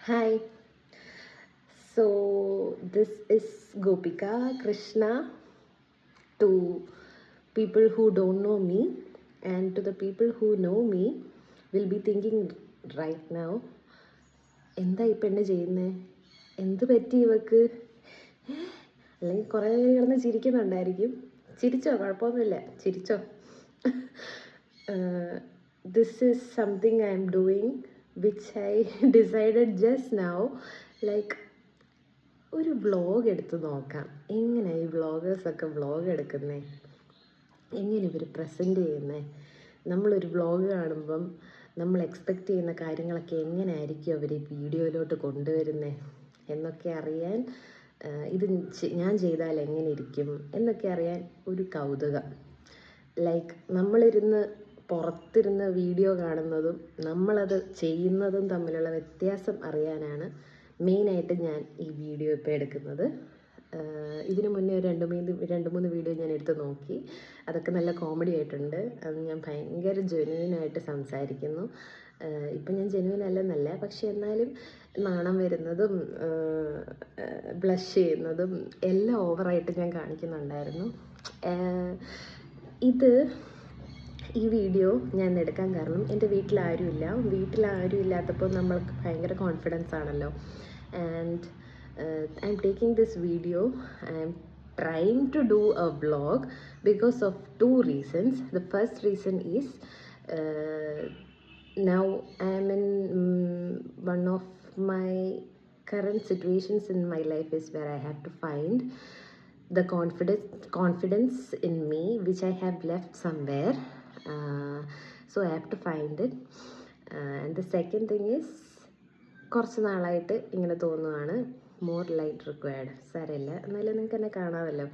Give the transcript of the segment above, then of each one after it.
Hi, so this is Gopika Krishna to people who don't know me, and to the people who know me will be thinking right now, എന്താ ഈ പെണ്ണ് ചെയ്യുന്നേ, എന്ത് പറ്റി ഇവക്ക്, അല്ലെങ്കിൽ കുറേ കിടന്ന് ചിരിക്കുന്നുണ്ടായിരിക്കും. ചിരിച്ചോ, കുഴപ്പമൊന്നുമില്ല, ചിരിച്ചോ. This is something I am doing which I decided just now, like ഒരു വ്ളോഗ് എടുത്ത് നോക്കാം. എങ്ങനെ ഈ വ്ളോഗേഴ്സൊക്കെ വ്ളോഗ് എടുക്കുന്നേ, എങ്ങനെ ഇവർ പ്രസൻറ്റ് ചെയ്യുന്നേ, നമ്മളൊരു വ്ളോഗ് കാണുമ്പം നമ്മൾ എക്സ്പെക്റ്റ് ചെയ്യുന്ന കാര്യങ്ങളൊക്കെ എങ്ങനെ ആയിരിക്കും അവർ ഈ വീഡിയോയിലോട്ട് കൊണ്ടുവരുന്നത് എന്നൊക്കെ അറിയാൻ, ഇത് ഞാൻ ചെയ്താൽ എങ്ങനെ ഇരിക്കും എന്നൊക്കെ അറിയാൻ ഒരു കൗതുകം. ലൈക്ക് നമ്മളിരുന്ന് പുറത്തിരുന്ന് വീഡിയോ കാണുന്നതും നമ്മളത് ചെയ്യുന്നതും തമ്മിലുള്ള വ്യത്യാസം അറിയാനാണ് മെയിനായിട്ട് ഞാൻ ഈ വീഡിയോ ഇപ്പോൾ എടുക്കുന്നത്. ഇതിനു മുന്നേ ഒരു രണ്ട് മൂന്ന് വീഡിയോ ഞാൻ എടുത്ത് നോക്കി. അതൊക്കെ നല്ല കോമഡി ആയിട്ടുണ്ട്. അത് ഞാൻ ഭയങ്കര ജെന്യുവിനായിട്ട് സംസാരിക്കുന്നു. ഇപ്പം ഞാൻ ജെന്യുവിൻ അല്ലെന്നല്ല, പക്ഷെ എന്നാലും നാണം വരുന്നതും ബ്ലഷ് ചെയ്യുന്നതും എല്ലാം ഓവറായിട്ട് ഞാൻ കാണിക്കുന്നുണ്ടായിരുന്നു. ഈ വീഡിയോ ഞാൻ എടുക്കാൻ കാരണം എൻ്റെ വീട്ടിലാരും ഇല്ലാത്തപ്പോൾ നമ്മൾക്ക് ഭയങ്കര കോൺഫിഡൻസ് ആണല്ലോ. And I am taking this video, I M trying to do a vlog because of two reasons. The first reason is now I am in one of my current situations in my life is where I have to find the confidence in me which I have left somewhere. So I have to find it. And the second thing is, കുറച്ച് നാളായിട്ട് ഇങ്ങനെ തോന്നുവാണ്, more light required. സാരമില്ല, എന്നാലും നിങ്ങൾക്ക് എന്നെ കാണാമല്ലോ.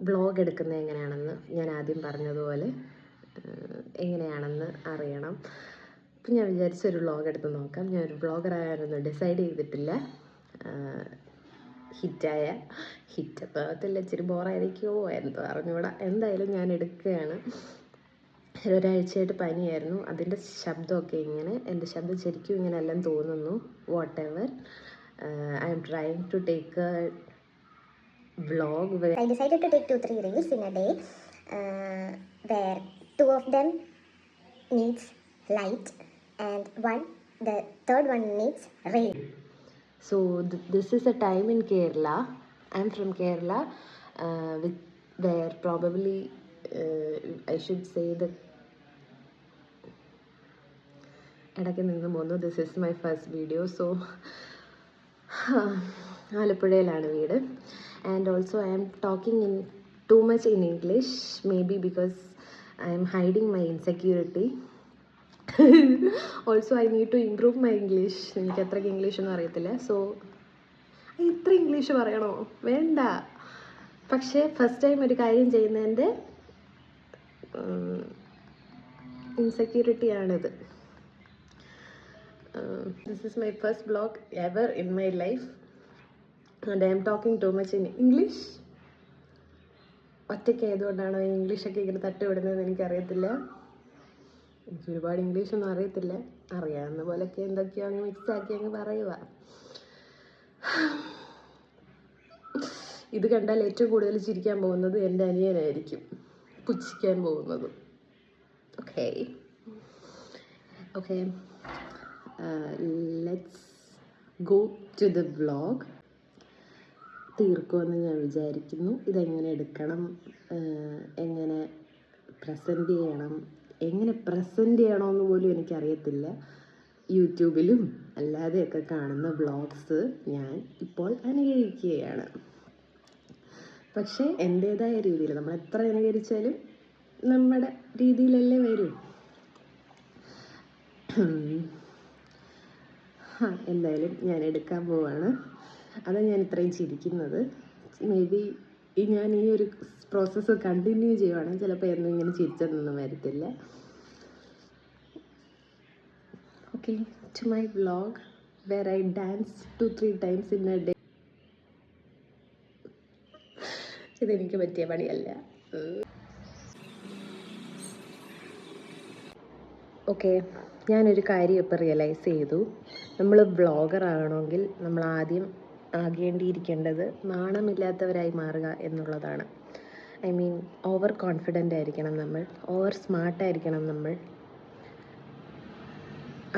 Vlog എടുക്കുന്നത് എങ്ങനെയാണെന്ന് ഞാൻ ആദ്യം പറഞ്ഞതുപോലെ എങ്ങനെയാണെന്ന് അറിയണം. അപ്പം ഞാൻ വിചാരിച്ചൊരു വ്ളോഗ് എടുത്ത് നോക്കാം. ഞാനൊരു വ്ളോഗർ ആകാനൊന്നും ഡിസൈഡ് ചെയ്തിട്ടില്ല. ഹിറ്റത്താകത്തില്ല, ഇച്ചിരി ബോറായിരിക്കുമോ എന്തോ അറിഞ്ഞൂടാ. എന്തായാലും ഞാൻ എടുക്കുകയാണ്. ഒരാഴ്ചയായിട്ട് പനിയായിരുന്നു, അതിൻ്റെ ശബ്ദമൊക്കെ ഇങ്ങനെ, എൻ്റെ ശബ്ദം ശരിക്കും ഇങ്ങനെ എല്ലാം തോന്നുന്നു. Whatever, I'm trying to take a vlog where I decided to take 2-3 reels in a day, where 2 of them needs light and the third one needs rain. So this is a time in Kerala. I'm from Kerala, where probably I should say that ഇടയ്ക്ക് നിന്ന് പോന്നു. This is my first video. So ആലപ്പുഴയിലാണ് വീട്. And also I am talking too much in English, maybe because I am hiding my insecurity. Also I need to improve my English. എനിക്ക് അത്രയ്ക്ക് ഇംഗ്ലീഷൊന്നും അറിയത്തില്ല. So ഇത്ര English പറയണോ? വേണ്ട. പക്ഷേ first time ഒരു കാര്യം ചെയ്യുന്നതിൻ്റെ ഇൻസെക്യൂരിറ്റിയാണിത്. This is my first vlog ever in my life and I am talking too much in English. ഒറ്റയ്ക്ക് ആയതുകൊണ്ടാണോ ഇംഗ്ലീഷൊക്കെ ഇങ്ങനെ തട്ടുവിടുന്നതെന്ന് എനിക്കറിയത്തില്ല. എനിക്ക് ഒരുപാട് ഇംഗ്ലീഷൊന്നും അറിയത്തില്ല. അറിയാവുന്ന പോലെയൊക്കെ എന്തൊക്കെയോ അങ്ങ് മിക്സാക്കി അങ്ങ് പറയുക. ഇത് കണ്ടാൽ ഏറ്റവും കൂടുതൽ ചിരിക്കാൻ പോകുന്നത് എൻ്റെ അനിയനായിരിക്കും, പുച്ഛിക്കാൻ പോകുന്നത്. Okay, let's go to the vlog. തീർക്കുമെന്ന് ഞാൻ വിചാരിക്കുന്നു. ഇതെങ്ങനെ എടുക്കണം, എങ്ങനെ പ്രസൻറ്റ് ചെയ്യണമെന്ന് പോലും എനിക്കറിയത്തില്ല. യൂട്യൂബിലും അല്ലാതെയൊക്കെ കാണുന്ന വ്ളോഗ്സ് ഞാൻ ഇപ്പോൾ അനുകരിക്കുകയാണ്. പക്ഷേ എൻ്റേതായ രീതിയിൽ, നമ്മൾ എത്ര അനുകരിച്ചാലും നമ്മുടെ രീതിയിലല്ലേ വരും. എന്തായാലും ഞാൻ എടുക്കാൻ പോവാണ്. അതാണ് ഞാൻ ഇത്രയും ചിരിക്കുന്നത്. മേ ബി ഞാൻ ഈ ഒരു പ്രോസസ്സ് കണ്ടിന്യൂ ചെയ്യുവാണെങ്കിൽ ചിലപ്പോൾ എന്നും ഇങ്ങനെ ചിരിച്ചതൊന്നും വരത്തില്ല. Okay, to my vlog where I dance 2-3 times in a day. ഇതെനിക്ക് പറ്റിയ പണിയല്ല. ഓക്കെ, ഞാനൊരു കാര്യം ഇപ്പോൾ റിയലൈസ് ചെയ്തു. നമ്മൾ വ്ളോഗർ ആകണമെങ്കിൽ നമ്മൾ ആദ്യം ആകേണ്ടിയിരിക്കേണ്ടത് നാണമില്ലാത്തവരായി മാറുക എന്നുള്ളതാണ്. ഐ മീൻ ഓവർ കോൺഫിഡൻ്റ് ആയിരിക്കണം നമ്മൾ, ഓവർ സ്മാർട്ടായിരിക്കണം നമ്മൾ.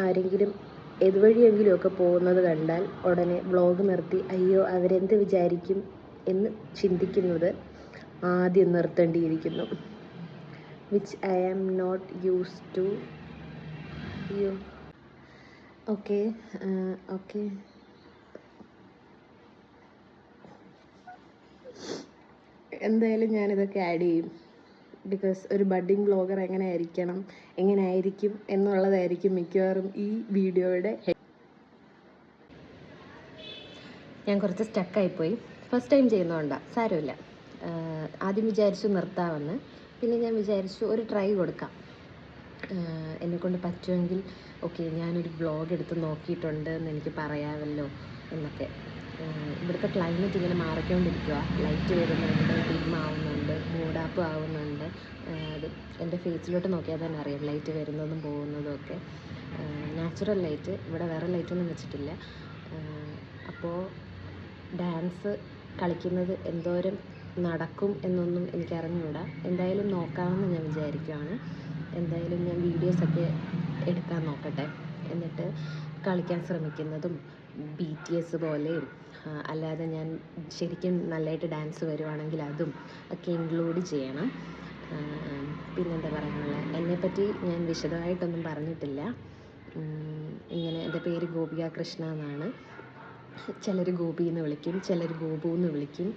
ആരെങ്കിലും ഏതുവഴിയെങ്കിലും ഒക്കെ പോകുന്നത് കണ്ടാൽ ഉടനെ വ്ളോഗ് നിർത്തി അയ്യോ അവരെന്ത് വിചാരിക്കും എന്ന് ചിന്തിക്കുന്നത് ആദ്യം നിർത്തേണ്ടിയിരിക്കുന്നു. Which I am not used to. You okay okay. എന്തായാലും ഞാനിതൊക്കെ ആഡ് ചെയ്യും. ബിക്കോസ് ഒരു ബഡ്ഡിങ് വ്ളോഗർ എങ്ങനെ ആയിരിക്കും എന്നുള്ളതായിരിക്കും മിക്കവാറും ഈ വീഡിയോയുടെ ഞാൻ കുറച്ച് സ്റ്റക്കായിപ്പോയി. ഫസ്റ്റ് ടൈം ചെയ്യുന്നതുകൊണ്ടാണ്, സാരമില്ല. ആദ്യം വിചാരിച്ചു നിർത്താമെന്ന്, പിന്നെ ഞാൻ വിചാരിച്ചു ഒരു ട്രൈ കൊടുക്കാം. എന്നെക്കൊണ്ട് പറ്റുമെങ്കിൽ ഓക്കെ ഞാനൊരു വ്ളോഗ് എടുത്ത് നോക്കിയിട്ടുണ്ട് എന്ന് എനിക്ക് പറയാമല്ലോ എന്നൊക്കെ. ഇവിടുത്തെ ക്ലൈമറ്റ് ഇങ്ങനെ മാറിക്കൊണ്ടിരിക്കുക. ലൈറ്റ് വരുന്നുണ്ട്, ഡിം ആവുന്നുണ്ട്, മൂഡാപ്പ് ആവുന്നുണ്ട്. അത് എൻ്റെ ഫേസിലോട്ട് നോക്കിയാൽ തന്നെ അറിയാം ലൈറ്റ് വരുന്നതും പോകുന്നതും ഒക്കെ. നാച്ചുറൽ ലൈറ്റ്, ഇവിടെ വേറെ ലൈറ്റൊന്നും വെച്ചിട്ടില്ല. അപ്പോൾ ഡാൻസ് കളിക്കുന്നത് എന്തോരം നടക്കും എന്നൊന്നും എനിക്കറിഞ്ഞുകൂടാ. എന്തായാലും നോക്കാമെന്ന് ഞാൻ വിചാരിക്കുകയാണ്. എന്തായാലും ഞാൻ വീഡിയോസൊക്കെ എടുക്കാൻ നോക്കട്ടെ. എന്നിട്ട് കളിക്കാൻ ശ്രമിക്കുന്നതും BTS പോലെയും അല്ലാതെ ഞാൻ ശരിക്കും നല്ലതായിട്ട് ഡാൻസ് വരുവാണെങ്കിൽ അതും ഒക്കെ ഇൻക്ലൂഡ് ചെയ്യണം. പിന്നെന്താ പറയാനുള്ളത്, എന്നെപ്പറ്റി ഞാൻ വിശദമായിട്ടൊന്നും പറഞ്ഞിട്ടില്ല. ഇങ്ങനെ എൻ്റെ പേര് ഗോപിക കൃഷ്ണ എന്നാണ്. ചിലർ ഗോപി എന്ന് വിളിക്കും, ചിലർ ഗോപു എന്ന് വിളിക്കും,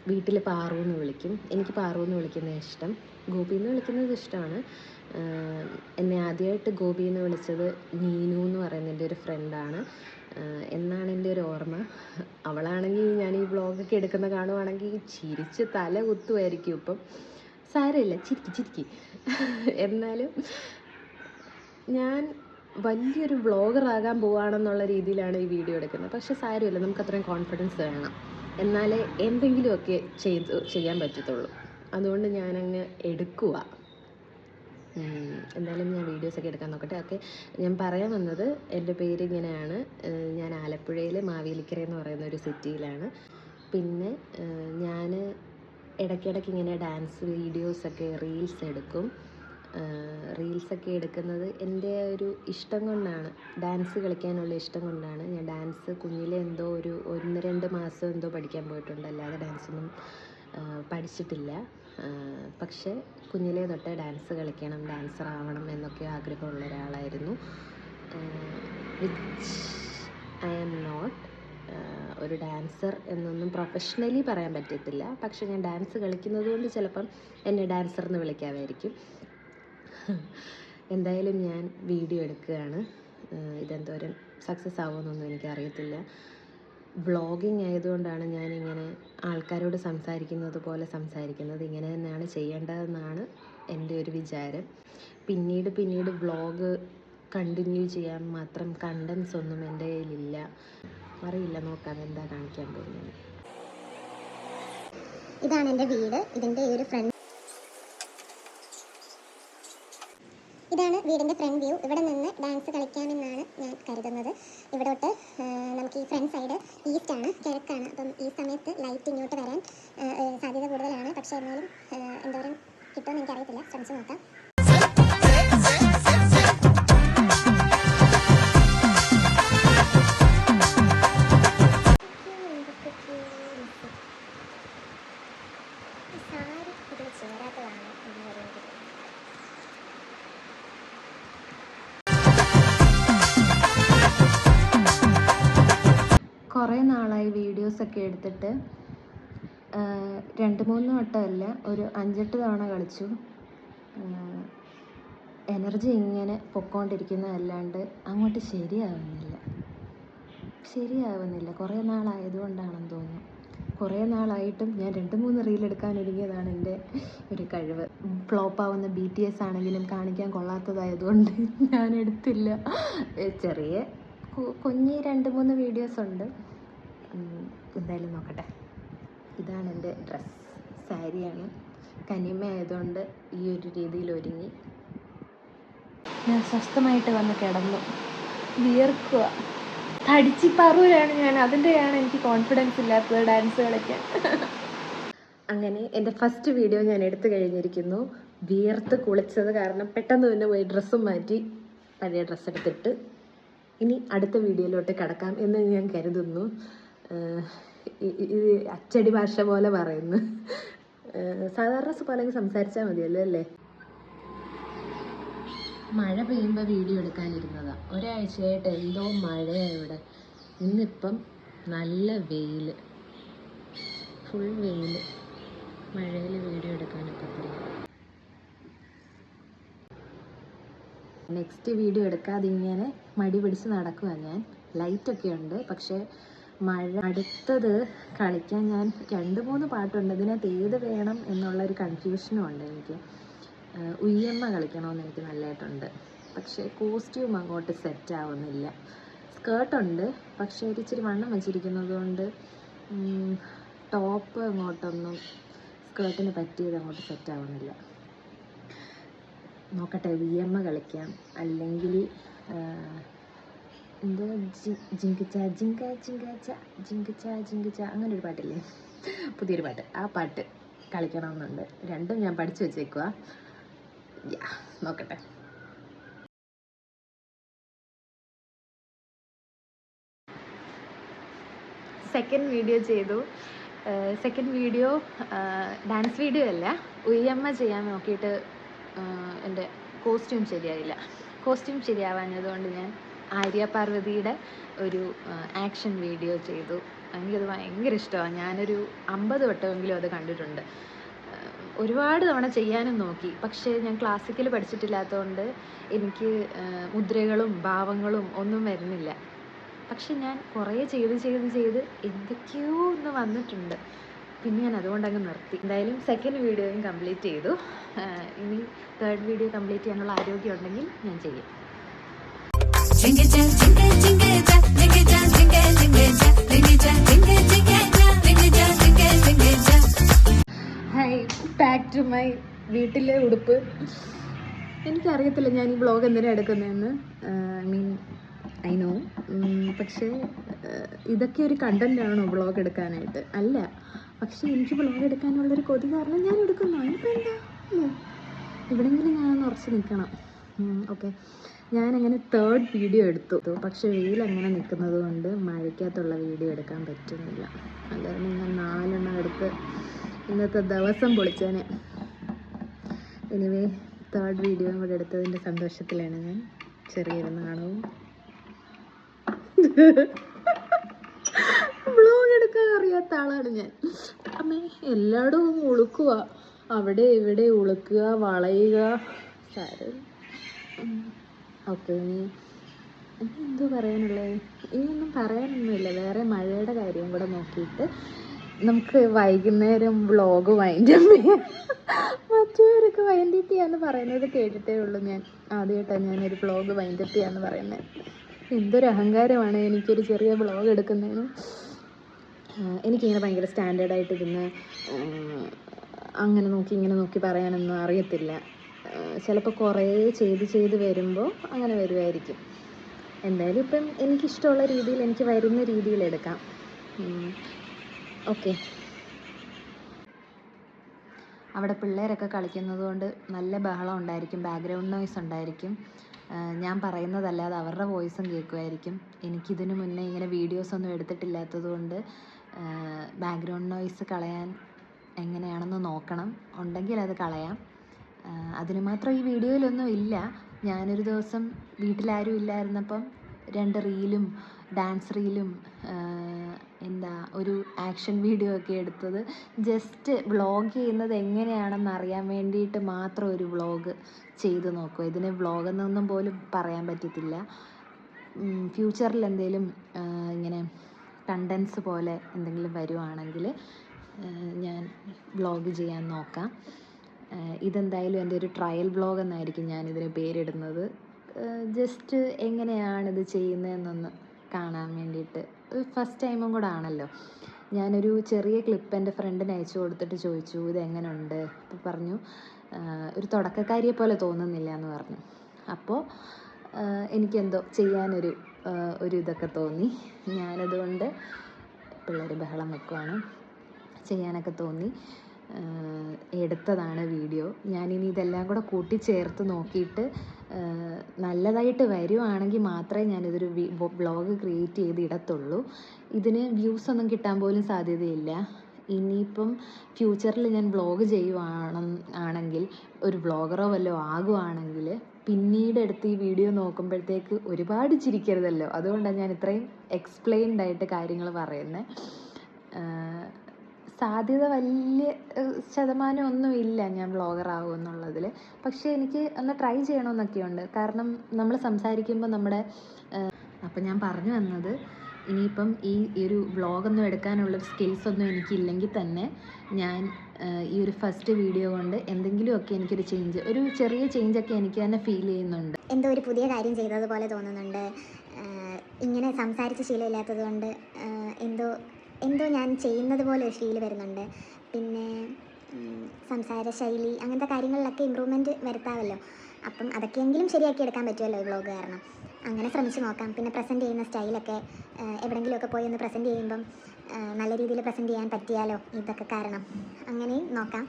വീട്ടിൽ പാറു എന്ന് വിളിക്കും. എനിക്ക് പാറു എന്ന് വിളിക്കുന്നത് ഇഷ്ടം, ഗോപി എന്ന് വിളിക്കുന്നത് ഇഷ്ടമാണ്. എന്നെ ആദ്യമായിട്ട് ഗോപി എന്ന് വിളിച്ചത് നീനു എന്ന് പറയുന്ന എൻ്റെ ഒരു ഫ്രണ്ടാണ് എന്നാണ് എൻ്റെ ഒരു ഓർമ്മ. അവളാണെങ്കിൽ ഞാൻ ഈ വ്ളോഗൊക്കെ എടുക്കുന്ന കാണുവാണെങ്കിൽ ചിരിച്ച് തല കുത്തുമായിരിക്കും. ഇപ്പം സാരമില്ല, ചിരിക്കി. എന്നാലും ഞാൻ വലിയൊരു വ്ളോഗറാകാൻ പോവുകയാണെന്നുള്ള രീതിയിലാണ് ഈ വീഡിയോ എടുക്കുന്നത്. പക്ഷെ സാരമില്ല, നമുക്ക് അത്രയും കോൺഫിഡൻസ് വേണം, എന്നാലേ എന്തെങ്കിലുമൊക്കെ ചെയ്യാൻ പറ്റത്തുള്ളൂ. അതുകൊണ്ട് ഞാനങ്ങ് എടുക്കുക. എന്തായാലും ഞാൻ വീഡിയോസൊക്കെ എടുക്കാൻ നോക്കട്ടെ. ഓക്കെ, ഞാൻ പറയാൻ വന്നത് എൻ്റെ പേര് ഇങ്ങനെയാണ്. ഞാൻ ആലപ്പുഴയിൽ മാവേലിക്കര എന്ന് പറയുന്ന ഒരു സിറ്റിയിലാണ്. പിന്നെ ഞാൻ ഇടയ്ക്കിടയ്ക്ക് ഇങ്ങനെ ഡാൻസ് വീഡിയോസൊക്കെ റീൽസ് എടുക്കും. റീൽസൊക്കെ എടുക്കുന്നത് എൻ്റെ ഒരു ഇഷ്ടം കൊണ്ടാണ്, ഡാൻസ് കളിക്കാനുള്ള ഇഷ്ടം കൊണ്ടാണ്. ഞാൻ ഡാൻസ് കുഞ്ഞിലെ എന്തോ ഒരു 1-2 മാസം എന്തോ പഠിക്കാൻ പോയിട്ടുണ്ട്, അല്ലാതെ ഡാൻസൊന്നും പഠിച്ചിട്ടില്ല. പക്ഷേ കുഞ്ഞിലേ തൊട്ടേ ഡാൻസ് കളിക്കണം, ഡാൻസർ ആവണം എന്നൊക്കെ ആഗ്രഹമുള്ള ഒരാളായിരുന്നു. Which I am not. ഒരു ഡാൻസർ എന്നൊന്നും പ്രൊഫഷണലി പറയാൻ പറ്റത്തില്ല. പക്ഷെ ഞാൻ ഡാൻസ് കളിക്കുന്നത് കൊണ്ട് ചിലപ്പം എന്നെ ഡാൻസർ എന്ന് വിളിക്കാമായിരിക്കും. എന്തായാലും ഞാൻ വീഡിയോ എടുക്കുകയാണ്. ഇതെന്തോരം സക്സസ് ആവുമെന്നൊന്നും എനിക്കറിയത്തില്ല. വ്ളോഗിങ് ആയതുകൊണ്ടാണ് ഞാനിങ്ങനെ ആൾക്കാരോട് സംസാരിക്കുന്നത് പോലെ സംസാരിക്കുന്നത്. ഇങ്ങനെ തന്നെയാണ് ചെയ്യേണ്ടതെന്നാണ് എൻ്റെ ഒരു വിചാരം. പിന്നീട് വ്ളോഗ് കണ്ടിന്യൂ ചെയ്യാൻ മാത്രം കണ്ടൻസ് ഒന്നും എൻ്റെ കയ്യിലില്ല. അറിയില്ല, നോക്കാം എന്താ കാണിക്കാൻ പോകുന്നത്. ഇതാണ് എൻ്റെ വീട്. ഇതിൻ്റെ ഒരു ഫ്രണ്ട്, ഇതാണ് വീടിൻ്റെ ഫ്രണ്ട് വ്യൂ. ഇവിടെ നിന്ന് ഡാൻസ് കളിക്കാമെന്നാണ് ഞാൻ കരുതുന്നത്. ഇവിടോട്ട് നമുക്ക് ഈ ഫ്രണ്ട് സൈഡ് ഈസ്റ്റ് ആണ്, കിഴക്കാണ്. അപ്പം ഈ സമയത്ത് ലൈറ്റ് ഇങ്ങോട്ട് വരാൻ സാധ്യത കൂടുതലാണ്. പക്ഷേ എന്നാലും എന്തോരം കിട്ടുമെന്ന് എനിക്കറിയത്തില്ല, ശ്രമിച്ച് നോക്കാം. കുറേ നാളായി വീഡിയോസൊക്കെ എടുത്തിട്ട്. 2-3 വട്ടമല്ല, ഒരു 5-8 തവണ കളിച്ചു. എനർജി ഇങ്ങനെ പൊക്കോണ്ടിരിക്കുന്നതല്ലാണ്ട് അങ്ങോട്ട് ശരിയാവുന്നില്ല. കുറേ നാളായതുകൊണ്ടാണെന്ന് തോന്നുന്നു. കുറേ നാളായിട്ടും ഞാൻ 2-3 റീൽ എടുക്കാൻ ഒരുങ്ങിയതാണ് എൻ്റെ ഒരു കഴിവ്. ഫ്ലോപ്പാവുന്ന BTS ആണെങ്കിലും കാണിക്കാൻ കൊള്ളാത്തതായതുകൊണ്ട് ഞാൻ എടുത്തില്ല. ചെറിയ കുഞ്ഞി 2-3 വീഡിയോസ് ഉണ്ട്. എന്തായാലും നോക്കട്ടെ. ഇതാണ് എൻ്റെ ഡ്രസ്സ്, സാരിയാണ്. കനിമ ആയതുകൊണ്ട് ഈ ഒരു രീതിയിൽ ഒരുങ്ങി ഞാൻ സ്വസ്ഥമായിട്ട് വന്ന് കിടന്നു, വിയർക്കുക. തടിച്ചിപ്പറൂരാണ് ഞാൻ, അതിൻ്റെയാണ് എനിക്ക് കോൺഫിഡൻസ് ഇല്ലാത്തത് ഡാൻസ് കളിക്കാൻ. അങ്ങനെ എൻ്റെ ഫസ്റ്റ് വീഡിയോ ഞാൻ എടുത്തു കഴിഞ്ഞിരിക്കുന്നു. വിയർത്ത് കുളിച്ചത് കാരണം പെട്ടെന്ന് തന്നെ പോയി ഡ്രസ്സും മാറ്റി പഴയ ഡ്രസ്സ് എടുത്തിട്ട് ഇനി അടുത്ത വീഡിയോയിലോട്ട് കിടക്കാം എന്ന് ഞാൻ കരുതുന്നു. ഇത് അച്ചടി ഭാഷ പോലെ പറയുന്നു. സാധാരണ പോലെ സംസാരിച്ചാൽ മതിയല്ലോ അല്ലേ. മഴ പെയ്യുമ്പോൾ വീഡിയോ എടുക്കാനിരുന്നതാണ്. ഒരാഴ്ചയായിട്ട് എന്തോ മഴയാണ് ഇവിടെ. ഇന്നിപ്പം നല്ല വെയിൽ, ഫുൾ വെയിൽ. മഴയിൽ വീഡിയോ എടുക്കാനൊക്കത്തില്ല. നെക്സ്റ്റ് വീഡിയോ എടുക്കാതെ ഇങ്ങനെ മടി പിടിച്ച് നടക്കുക ഞാൻ. ലൈറ്റൊക്കെ ഉണ്ട്, പക്ഷേ മഴ. അടുത്തത് കളിക്കാൻ ഞാൻ 2-3 പാട്ടുണ്ട്. ഇതിനകത്ത് ഏത് വേണം എന്നുള്ളൊരു കൺഫ്യൂഷനും ഉണ്ട് എനിക്ക്. ഉയ്യമ്മ കളിക്കണമെന്ന് എനിക്ക് നല്ലതായിട്ടുണ്ട്, പക്ഷേ കോസ്റ്റ്യൂം അങ്ങോട്ട് സെറ്റ് ആവുന്നില്ല. സ്കേർട്ടുണ്ട്, പക്ഷേ ഒരു ഇച്ചിരി വണ്ണം വെച്ചിരിക്കുന്നത് കൊണ്ട് ടോപ്പ് അങ്ങോട്ടൊന്നും സ്കേർട്ടിന് പറ്റിയത് അങ്ങോട്ട് സെറ്റ് ആവുന്നില്ല. നോക്കട്ടെ, ഉയ്യമ്മ കളിക്കാം, അല്ലെങ്കിൽ എന്തോ ജിങ്കിച്ച ജിങ്ക ജിങ്കാച്ച ജിങ്കിച്ച ജിങ്കിച്ച അങ്ങനൊരു പാട്ടില്ലേ, പുതിയൊരു പാട്ട്, ആ പാട്ട് കളിക്കണമെന്നുണ്ട്. രണ്ടും ഞാൻ പഠിച്ചു വെച്ചേക്കുക. നോക്കട്ടെ. സെക്കൻഡ് വീഡിയോ ചെയ്തു. സെക്കൻഡ് വീഡിയോ ഡാൻസ് വീഡിയോ അല്ല, ഉയ്യമ്മ ചെയ്യാൻ നോക്കിയിട്ട് എൻ്റെ കോസ്റ്റ്യൂം ശരിയായില്ല. കോസ്റ്റ്യൂം ശരിയാവാഞ്ഞതുകൊണ്ട് ഞാൻ ആര്യ പാർവതിയുടെ ഒരു ആക്ഷൻ വീഡിയോ ചെയ്തു. എനിക്കത് ഭയങ്കര ഇഷ്ടമാണ്. ഞാനൊരു 50 വട്ടമെങ്കിലും അത് കണ്ടിട്ടുണ്ട്. ഒരുപാട് തവണ ചെയ്യാനും നോക്കി, പക്ഷേ ഞാൻ ക്ലാസിക്കൽ പഠിച്ചിട്ടില്ലാത്തതുകൊണ്ട് എനിക്ക് മുദ്രകളും ഭാവങ്ങളും ഒന്നും വരുന്നില്ല. പക്ഷെ ഞാൻ കുറേ ചെയ്ത് എന്തൊക്കെയോ ഒന്ന് വന്നിട്ടുണ്ട്. പിന്നെ ഞാൻ അതുകൊണ്ട് അങ്ങ് നിർത്തി. എന്തായാലും സെക്കൻഡ് വീഡിയോയും കംപ്ലീറ്റ് ചെയ്തു. ഇനി തേർഡ് വീഡിയോ കംപ്ലീറ്റ് ചെയ്യാനുള്ള ആരോഗ്യം ഉണ്ടെങ്കിൽ ഞാൻ ചെയ്യും. ഹായ്, ബാക്ക് ടു മൈ വീട്ടിലെ ഉടുപ്പ്. എനിക്കറിയത്തില്ല ഞാൻ ഈ വ്ളോഗ് എന്തിനാണ് എടുക്കുന്നതെന്ന്. ഐ നോ, പക്ഷേ ഇതൊക്കെ ഒരു കണ്ടൻ്റാണോ വ്ളോഗ് എടുക്കാനായിട്ട്? അല്ല, പക്ഷേ എനിക്ക് വ്ളോഗ് എടുക്കാനുള്ളൊരു കൊതി കാരണം ഞാൻ എടുക്കുന്നു. അതിപ്പോൾ എന്താ, എവിടെയെങ്കിലും ഞാനൊന്ന് ഉറച്ച് നിൽക്കണം. ഓക്കെ, ഞാനങ്ങനെ തേർഡ് വീഡിയോ എടുത്തു. പക്ഷേ വെയിലങ്ങനെ നിൽക്കുന്നത് കൊണ്ട് മഴയ്ക്കകത്തുള്ള വീഡിയോ എടുക്കാൻ പറ്റുന്നില്ല. അല്ലാതെ ഞാൻ 4 എണ്ണം എടുത്ത് ഇന്നത്തെ ദിവസം പൊളിച്ചേനെ. എനിവേ, തേർഡ് വീഡിയോയും കൂടെ എടുത്തതിൻ്റെ സന്തോഷത്തിലാണ് ഞാൻ. ചെറിയൊരു നാണവും. വ്ളോഗ് എടുക്കാൻ അറിയാത്ത ആളാണ് ഞാൻ. അമ്മേ, എല്ലായിടവും ഉളുക്കുക, അവിടെ ഇവിടെ ഉളുക്കുക, വളയുക. സാരം. ഓക്കെ, ഇനി എന്തോ പറയാനുള്ളത്? ഇനിയൊന്നും പറയാനൊന്നുമില്ല. വേറെ മഴയുടെ കാര്യം കൂടെ നോക്കിയിട്ട് നമുക്ക് വൈകുന്നേരം വ്ളോഗ് വൈൻഡപ്പ് ചെയ്യാം. മറ്റവരൊക്കെ വൈൻഡപ്പ് ചെയ്യാന്ന് പറയുന്നത് കേട്ടിട്ടേ ഉള്ളൂ. ഞാൻ ആദ്യമായിട്ടാണ് ഞാനൊരു വ്ളോഗ് വൈൻഡപ്പ് ചെയ്യാന്ന് പറയുന്നത്. എന്തൊരു അഹങ്കാരമാണ് എനിക്കൊരു ചെറിയ വ്ളോഗ് എടുക്കുന്നതിന്. എനിക്കിങ്ങനെ ഭയങ്കര സ്റ്റാൻഡേർഡായിട്ട് ഇരുന്ന് അങ്ങനെ നോക്കി ഇങ്ങനെ നോക്കി പറയാനൊന്നും അറിയത്തില്ല. ചിലപ്പോൾ കുറേ ചെയ്ത് വരുമ്പോൾ അങ്ങനെ വരുമായിരിക്കും. എന്തായാലും ഇപ്പം എനിക്കിഷ്ടമുള്ള രീതിയിൽ, എനിക്ക് വരുന്ന രീതിയിൽ എടുക്കാം. ഓക്കെ. അവിടെ പിള്ളേരൊക്കെ കളിക്കുന്നത് കൊണ്ട് നല്ല ബഹളം ഉണ്ടായിരിക്കും, ബാക്ക്ഗ്രൗണ്ട് നോയ്സ് ഉണ്ടായിരിക്കും. ഞാൻ പറയുന്നതല്ലാതെ അവരുടെ വോയിസും കേൾക്കുമായിരിക്കും. എനിക്കിതിനു മുന്നേ ഇങ്ങനെ വീഡിയോസൊന്നും എടുത്തിട്ടില്ലാത്തത് കൊണ്ട് ബാക്ക്ഗ്രൗണ്ട് നോയ്സ് കളയാൻ എങ്ങനെയാണെന്ന് നോക്കണം. ഉണ്ടെങ്കിൽ അത് കളയാം. അതിന് മാത്രം ഈ വീഡിയോയിലൊന്നും ഇല്ല. ഞാനൊരു ദിവസം വീട്ടിലാരും ഇല്ലായിരുന്നപ്പം 2 റീലും ഡാൻസ് റീലും ഒരു ആക്ഷൻ വീഡിയോ ഒക്കെ എടുത്തത് ജസ്റ്റ് വ്ളോഗ് ചെയ്യുന്നത് എങ്ങനെയാണെന്ന് അറിയാൻ വേണ്ടിയിട്ട് മാത്രം ഒരു വ്ളോഗ് ചെയ്ത് നോക്കുക. ഇതിന് വ്ളോഗെന്നൊന്നും പോലും പറയാൻ പറ്റത്തില്ല. ഫ്യൂച്ചറിൽ എന്തെങ്കിലും ഇങ്ങനെ കണ്ടൻസ് പോലെ എന്തെങ്കിലും വരുവാണെങ്കിൽ ഞാൻ വ്ളോഗ് ചെയ്യാൻ നോക്കാം. ഇതെന്തായാലും എൻ്റെ ഒരു ട്രയൽ വ്ളോഗ് എന്നായിരിക്കും ഞാനിതിന് പേരിടുന്നത്. ജസ്റ്റ് എങ്ങനെയാണിത് ചെയ്യുന്നതെന്നൊന്ന് കാണാൻ വേണ്ടിയിട്ട്. ഫസ്റ്റ് ടൈമും കൂടെ ആണല്ലോ. ഞാനൊരു ചെറിയ ക്ലിപ്പ് എൻ്റെ ഫ്രണ്ടിന് അയച്ചു കൊടുത്തിട്ട് ചോദിച്ചു, ഇതെങ്ങനെയുണ്ട്? അപ്പോൾ പറഞ്ഞു, ഒരു തുടക്കക്കാരിയെ പോലെ തോന്നുന്നില്ല എന്ന് പറഞ്ഞു. അപ്പോൾ എനിക്കെന്തോ ചെയ്യാനൊരു ഇതൊക്കെ തോന്നി. ഞാനതുകൊണ്ട് പിള്ളേർ ബഹളം വെക്കുവാണ്, ചെയ്യാനൊക്കെ തോന്നി എടുത്തതാണ് വീഡിയോ. ഞാനിനി ഇതെല്ലാം കൂടെ കൂട്ടിച്ചേർത്ത് നോക്കിയിട്ട് നല്ലതായിട്ട് വരുവാണെങ്കിൽ മാത്രമേ ഞാനിതൊരു വ്ളോഗ് ക്രിയേറ്റ് ചെയ്ത് ഇടത്തുള്ളൂ. ഇതിന് വ്യൂസൊന്നും കിട്ടാൻ പോലും സാധ്യതയില്ല. ഇനിയിപ്പം ഫ്യൂച്ചറിൽ ഞാൻ വ്ളോഗ് ആണെങ്കിൽ ഒരു വ്ളോഗറോ വല്ലതും ആകുവാണെങ്കിൽ പിന്നീട് എടുത്ത് ഈ വീഡിയോ നോക്കുമ്പോഴത്തേക്ക് ഒരുപാട് ചിരിക്കരുതല്ലോ. അതുകൊണ്ടാണ് ഞാൻ ഇത്രയും എക്സ്പ്ലെയിൻഡ് ആയിട്ട് കാര്യങ്ങൾ പറയുന്നത്. സാധ്യത വലിയ ശതമാനമൊന്നുമില്ല ഞാൻ വ്ളോഗർ ആകുമെന്നുള്ളതിൽ. പക്ഷേ എനിക്ക് ഒന്ന് ട്രൈ ചെയ്യണമെന്നൊക്കെയുണ്ട്. കാരണം നമ്മൾ സംസാരിക്കുമ്പോൾ അപ്പം ഞാൻ പറഞ്ഞു വന്നത്, ഇനിയിപ്പം ഈ ഒരു വ്ളോഗൊന്നും എടുക്കാനുള്ളൊരു സ്കിൽസൊന്നും എനിക്കില്ലെങ്കിൽ തന്നെ ഞാൻ ഈ ഒരു ഫസ്റ്റ് വീഡിയോ കൊണ്ട് എന്തെങ്കിലുമൊക്കെ എനിക്കൊരു ഒരു ചെറിയ ചേഞ്ചൊക്കെ എനിക്ക് തന്നെ ഫീൽ ചെയ്യുന്നുണ്ട്. എന്തോ ഒരു പുതിയ കാര്യം ചെയ്തതുപോലെ തോന്നുന്നുണ്ട്. ഇങ്ങനെ സംസാരിച്ച് ശീലമില്ലാത്തത് കൊണ്ട് എന്തോ ഞാൻ ചെയ്യുന്നത് പോലെ ഒരു ഫീൽ വരുന്നുണ്ട്. പിന്നെ സംസാര ശൈലി അങ്ങനത്തെ കാര്യങ്ങളിലൊക്കെ ഇമ്പ്രൂവ്മെൻറ്റ് വരുത്താമല്ലോ. അപ്പം അതൊക്കെയെങ്കിലും ശരിയാക്കി എടുക്കാൻ പറ്റുമല്ലോ ഈ വ്ളോഗ് കാരണം. അങ്ങനെ ശ്രമിച്ച് നോക്കാം. പിന്നെ പ്രസൻറ്റ് ചെയ്യുന്ന സ്റ്റൈലൊക്കെ എവിടെയെങ്കിലുമൊക്കെ പോയി ഒന്ന് പ്രസൻറ്റ് ചെയ്യുമ്പം നല്ല രീതിയിൽ പ്രസൻറ്റ് ചെയ്യാൻ പറ്റിയാലോ ഇതൊക്കെ കാരണം. അങ്ങനെയും നോക്കാം.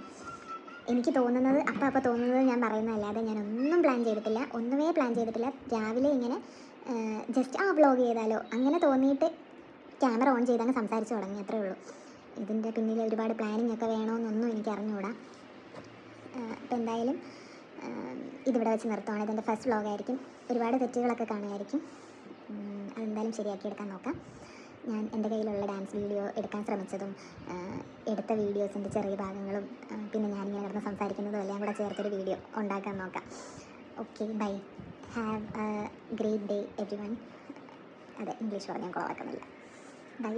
എനിക്ക് തോന്നുന്നത് അപ്പം തോന്നുന്നത് ഞാൻ പറയുന്നതല്ലാതെ ഞാനൊന്നും പ്ലാൻ ചെയ്തിട്ടില്ല, ഒന്നുമേ പ്ലാൻ ചെയ്തിട്ടില്ല. രാവിലെ ഇങ്ങനെ ജസ്റ്റ് വ്ളോഗ് ചെയ്താലോ അങ്ങനെ തോന്നിയിട്ട് ക്യാമറ ഓൺ ചെയ്തങ്ങ് സംസാരിച്ച് തുടങ്ങി, അത്രേ ഉള്ളൂ. ഇതിൻ്റെ പിന്നിൽ ഒരുപാട് പ്ലാനിങ് ഒക്കെ വേണമെന്നൊന്നും എനിക്ക് അറിഞ്ഞുകൂടാ. അപ്പോൾ എന്തായാലും ഇതിവിടെ വെച്ച് നിർത്തുവാണ്. ഇതെൻ്റെ ഫസ്റ്റ് വ്ളോഗായിരിക്കും. ഒരുപാട് തെറ്റുകളൊക്കെ കാണുമായിരിക്കും. അതെന്തായാലും ശരിയാക്കിയെടുക്കാൻ നോക്കാം. ഞാൻ എൻ്റെ കയ്യിലുള്ള ഡാൻസ് വീഡിയോ എടുക്കാൻ ശ്രമിച്ചതും എടുത്ത വീഡിയോസിൻ്റെ ചെറിയ ഭാഗങ്ങളും പിന്നെ ഞാനിങ്ങനെ കിടന്ന് സംസാരിക്കുന്നതും എല്ലാം കൂടെ ചേർത്തൊരു വീഡിയോ ഉണ്ടാക്കാൻ നോക്കാം. Okay, bye. Have a great day everyone. അതെ, ഇംഗ്ലീഷ് പറഞ്ഞാൽ കുളവാക്കുന്നില്ല. ബൈ.